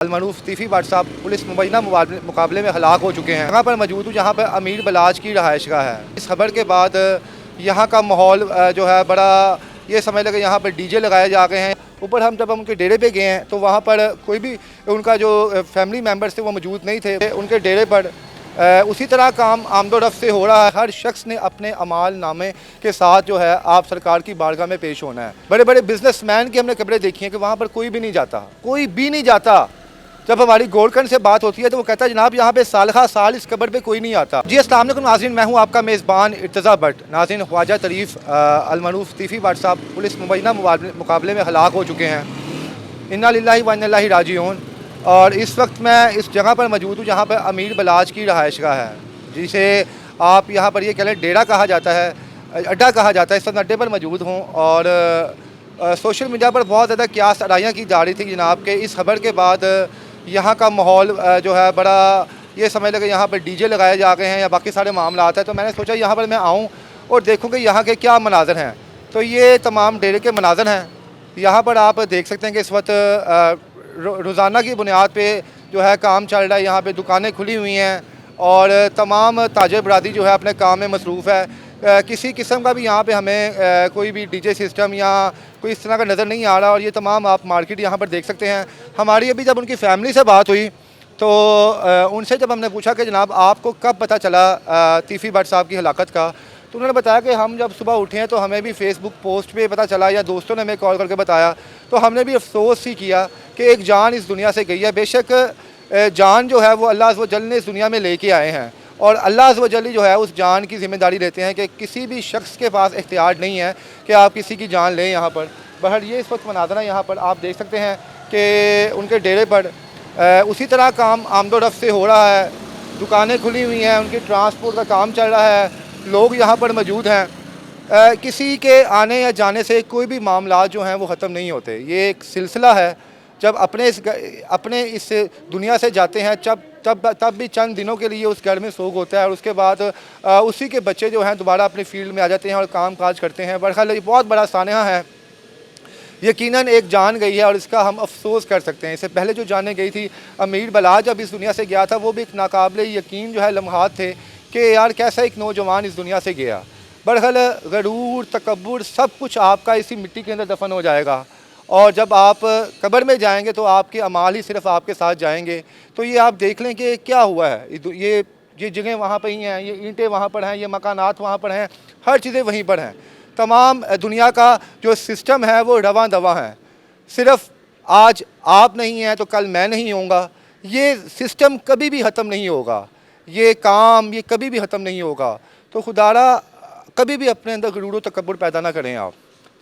अलमरूफ तीफ़ी भट्ट साहब पुलिस मुबैना मुकाबले में हलाक हो चुके हैं। यहाँ पर मौजूद हूँ जहाँ पर अमीर बलाज की रहायशगाह है। इस खबर के बाद यहाँ का माहौल जो है बड़ा, ये समझ लगे यहाँ पर डीजे लगाए जा रहे हैं। ऊपर हम जब उनके डेरे पे गए हैं तो वहाँ पर कोई भी उनका जो फैमिली मेम्बर्स थे वो मौजूद नहीं थे। उनके डेरे पर उसी तरह काम आमदोरफ्त से हो रहा है। हर शख्स ने अपने अमाल नामे के साथ जो है आप सरकार की बारगाह में पेश होना है। बड़े बड़े बिजनेसमैन की हमने खबरें देखी हैं कि वहाँ पर कोई भी नहीं जाता, कोई भी नहीं जाता। जब हमारी गोलकंड से बात होती है तो वो कहता है जनाब यहाँ पे सालहा साल इस कब्र पे कोई नहीं आता। जी अस्सलाम वालेकुम नाज़रीन, मैं हूँ आपका मेज़बान इर्तज़ा भट्ट। नाज़रीन, ख्वाजा तरीफ़ अलमरूफ तीफ़ी भट्ट साहब पुलिस मुबैना मुकाबले में हलाक हो चुके हैं। इन्ना लिल्लाहि व इन्ना इलैहि राजिऊन। और इस वक्त मैं इस जगह पर मौजूद हूँ जहाँ पर अमीर बलाज की रहायशगाह है, जिसे आप यहाँ पर ये कह लें डेरा कहा जाता है, अड्डा कहा जाता है। इस वक्त अड्डे पर मौजूद हूँ और सोशल मीडिया पर बहुत ज़्यादा क्यास आराइयाँ की जा रही थी जनाब के इस खबर के बाद यहाँ का माहौल जो है बड़ा, ये समझ लगे यहाँ पर डीजे लगाए जा रहे हैं या बाकी सारे मामला आता है। तो मैंने सोचा यहाँ पर मैं आऊँ और देखूँ कि यहाँ के क्या मनाज़र हैं। तो ये तमाम डेरे के मनाज़र हैं। यहाँ पर आप देख सकते हैं कि इस वक्त रोज़ाना की बुनियाद पे जो है काम चल रहा है। यहाँ पे दुकानें खुली हुई हैं और तमाम ताजिर बरादरी जो है अपने काम में मसरूफ़ है। किसी किस्म का भी यहाँ पे हमें कोई भी डीजे सिस्टम या कोई इस तरह का नज़र नहीं आ रहा। और ये तमाम आप मार्केट यहाँ पर देख सकते हैं। हमारी अभी जब उनकी फैमिली से बात हुई तो उनसे जब हमने पूछा कि जनाब आपको कब पता चला तीफ़ी भट्ट साहब की हलाकत का, तो उन्होंने बताया कि हम जब सुबह उठे हैं तो हमें भी फेसबुक पोस्ट पे पता चला या दोस्तों ने हमें कॉल करके बताया। तो हमने भी अफसोस ही किया कि एक जान इस दुनिया से गई है। बेशक जान जो है वो अल्लाह अज़्ज़ व जल ने इस दुनिया में लेके आए हैं और अल्लाह अज़्ज़ व जल जो है उस जान की ज़िम्मेदारी लेते हैं कि किसी भी शख्स के पास इख्तियार नहीं है कि आप किसी की जान लें। यहाँ पर बहर ये इस वक्त मनाज़रा यहाँ पर आप देख सकते हैं कि उनके डेरे पर उसी तरह काम आमदोरफ्त से हो रहा है। दुकानें खुली हुई हैं, उनकी ट्रांसपोर्ट का काम चल रहा है, लोग यहाँ पर मौजूद हैं। किसी के आने या जाने से कोई भी मामला जो हैं वो ख़त्म नहीं होते। ये एक सिलसिला है। जब अपने इस दुनिया से जाते हैं तब भी चंद दिनों के लिए उस घर में सोग होता है और उसके बाद उसी के बच्चे जो हैं दोबारा अपनी फील्ड में आ जाते हैं और काम काज करते हैं। बहरहाल ये बहुत बड़ा सानहा है। यकीनन एक जान गई है और इसका हम अफसोस कर सकते हैं। इससे पहले जो जाने गई थी अमीर बलाज जब इस दुनिया से गया था, वो भी एक नाकाबिले यकीन जो है लम्हात थे कि यार कैसा एक नौजवान इस दुनिया से गया। बहरहाल गरूर तकब्बुर सब कुछ आपका इसी मिट्टी के अंदर दफन हो जाएगा और जब आप कब्र में जाएंगे तो आपके अमाल ही सिर्फ आपके साथ जाएंगे। तो ये आप देख लें कि क्या हुआ है। ये जगह वहाँ पर ही हैं, ये ईंटें वहाँ पर हैं, ये मकानात वहाँ पर हैं, हर चीज़ें वहीं पर हैं। तमाम दुनिया का जो सिस्टम है वो रवां दवा है। सिर्फ आज आप नहीं हैं तो कल मैं नहीं होऊंगा। ये सिस्टम कभी भी ख़त्म नहीं होगा। ये काम ये कभी भी ख़त्म नहीं होगा। तो खुदारा कभी भी अपने अंदर गुरूर व तकब्बुर पैदा ना करें। आप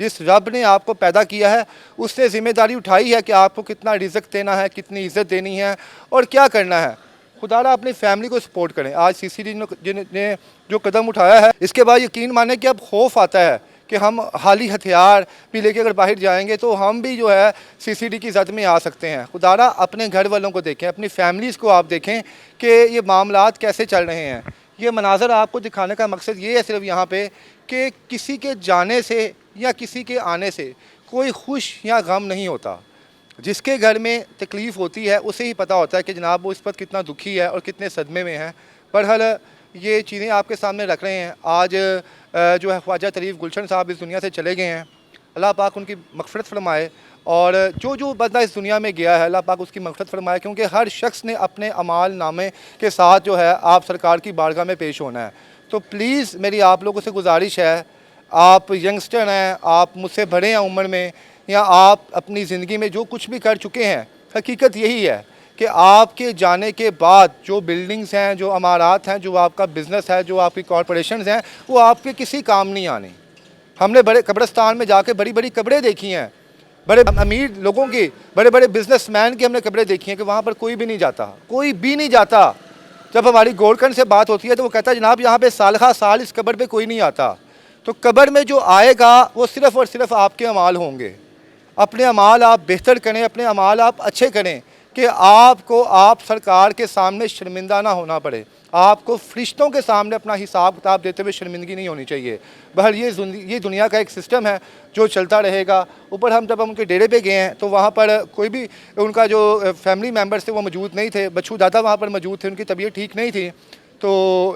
जिस रब ने आपको पैदा किया है उसने ज़िम्मेदारी उठाई है कि आपको कितना रिज़्क देना है, कितनी इज़्ज़त देनी है और क्या करना है। खुदारा अपनी फैमिली को सपोर्ट करें। आज सीसीडी ने जो कदम उठाया है इसके बाद यकीन माने कि अब खौफ आता है कि हम हाली हथियार भी लेके अगर बाहर जाएंगे तो हम भी जो है सीसीडी की जद में आ सकते हैं। खुदारा अपने घर वालों को देखें, अपनी फैमिलीज़ को आप देखें कि ये मामलात कैसे चल रहे हैं। ये मनाज़र आपको दिखाने का मकसद ये है सिर्फ यहाँ पे कि किसी के जाने से या किसी के आने से कोई खुश या गम नहीं होता। जिसके घर में तकलीफ़ होती है उसे ही पता होता है कि जनाब वो इस पर कितना दुखी है और कितने सदमे में है। बहरहाल ये चीज़ें आपके सामने रख रहे हैं। आज जो है ख्वाजा तरीफ़ गुलशन साहब इस दुनिया से चले गए हैं। अल्लाह पाक उनकी मग़फ़िरत फरमाए और जो बंदा इस दुनिया में गया है अल्लाह पाक उसकी मग़फ़िरत फरमाए, क्योंकि हर शख्स ने अपने अमाल नामे के साथ जो है आप सरकार की बारगाह में पेश होना है। तो प्लीज़ मेरी आप लोगों से गुजारिश है, आप यंगस्टर हैं, आप मुझसे बड़े हैं उम्र में, या आप अपनी ज़िंदगी में जो कुछ भी कर चुके हैं, हकीकत यही है कि आपके जाने के बाद जो बिल्डिंग्स हैं, जो अमारात हैं, जो आपका बिज़नेस है, जो आपकी कॉरपोरेशंस हैं, वो आपके किसी काम नहीं आने। हमने बड़े कब्रिस्तान में जाके बड़ी बड़ी कब्रें देखी हैं, बड़े अमीर लोगों की, बड़े बड़े बिजनेसमैन की हमने कब्रें देखी हैं कि वहाँ पर कोई भी नहीं जाता, कोई भी नहीं जाता। जब हमारी गोलकंड से बात होती है तो वो कहता है जनाब यहाँ पे सालहा साल इस कब्र पे कोई नहीं आता। तो कब्र में जो आएगा वो सिर्फ़ और सिर्फ आपके अमाल होंगे। अपने अमाल आप बेहतर करें, अपने अमाल आप अच्छे करें कि आपको आप सरकार के सामने शर्मिंदा ना होना पड़े, आपको फरिश्तों के सामने अपना हिसाब किताब देते हुए शर्मिंदगी नहीं होनी चाहिए। बहर ये दुनिया का एक सिस्टम है जो चलता रहेगा। ऊपर जब हम उनके डेरे पे गए हैं तो वहाँ पर कोई भी उनका जो फैमिली मेम्बर्स थे वो मौजूद नहीं थे। बच्चू दादा वहाँ पर मौजूद थे, उनकी तबीयत ठीक नहीं थी तो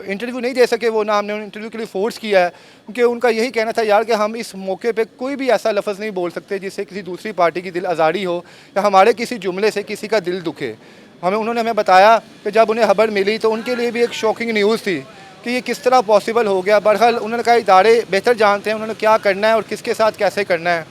इंटरव्यू नहीं दे सके वो ना, हमने इंटरव्यू के लिए फ़ोर्स किया है क्योंकि उनका यही कहना था यार कि हम इस मौके पे कोई भी ऐसा लफ्ज़ नहीं बोल सकते जिससे किसी दूसरी पार्टी की दिल आज़ारी हो या हमारे किसी जुमले से किसी का दिल दुखे। उन्होंने हमें बताया कि जब उन्हें खबर मिली तो उनके लिए भी एक शॉकिंग न्यूज़ थी कि ये किस तरह पॉसिबल हो गया। बहरहाल उन्होंने कहा इदारे बेहतर जानते हैं उन्होंने क्या करना है और किसके साथ कैसे करना है,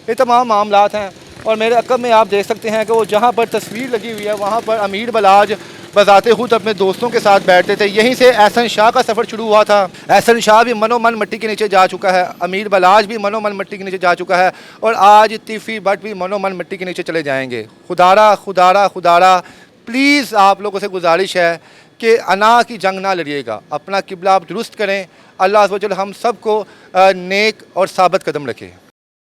ये तमाम मामलात हैं। और मेरे अक़ब में आप देख सकते हैं कि वो जहाँ पर तस्वीर लगी हुई है वहाँ पर अमीर बलाज बज़ाते खुद अपने दोस्तों के साथ बैठते थे। यहीं से एहसन शाह का सफ़र शुरू हुआ था। एहसन शाह भी मनोमन मिट्टी के नीचे जा चुका है, अमीर बलाज भी मनोमन मिट्टी के नीचे जा चुका है और आज तीफ़ी भट्ट भी मनोमन मिट्टी के नीचे चले जाएंगे। खुदारा खुदारा खुदारा प्लीज़ आप लोगों से गुजारिश है कि अना की जंग ना लड़िएगा, अपना किबला आप दुरुस्त करें। अल्लाह अज़्ज़ व जल हम सबको नेक और साबित कदम रखे।